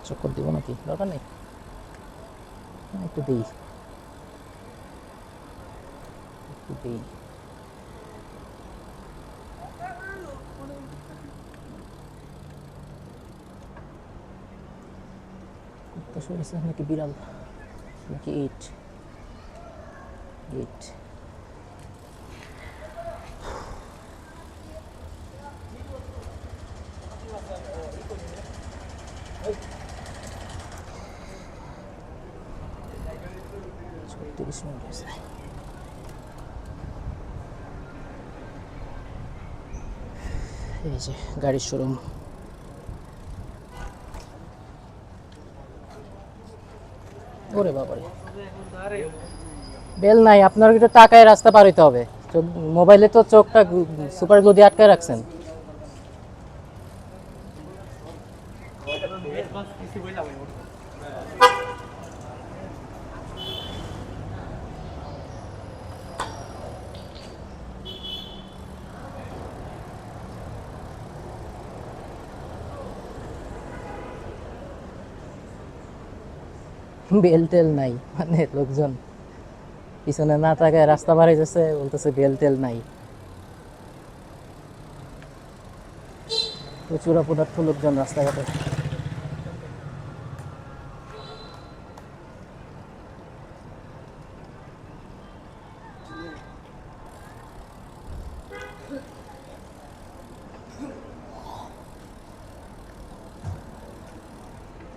চক্কর দিব নাকি? দরকার নেই, একটু দিই, একটু দিই। কুত্তা শুয়েছে নাকি বিড়াল নাকি ইট? ইট। তিরিশ মিনিট হয়েছে। এই যে গাড়ির শোরুম। ওরে বাবারে, বেল নাই আপনার, কিন্তু টাকায় রাস্তা পার হইতে হবে। মোবাইলে তো চোখটা সুপার গ্লু দিয়ে আটকায় রাখছেন। বেল টেল নাই, মানে লোকজন পিছনে না তাকায় রাস্তা পার হইতেছে, বলতেছে বেল টেল নাই। প্রচুর অপদার্থ লোকজন রাস্তাঘাটে।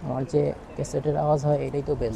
আমার যে ক্যাসেটের আওয়াজ হয় এটাই তো বেল।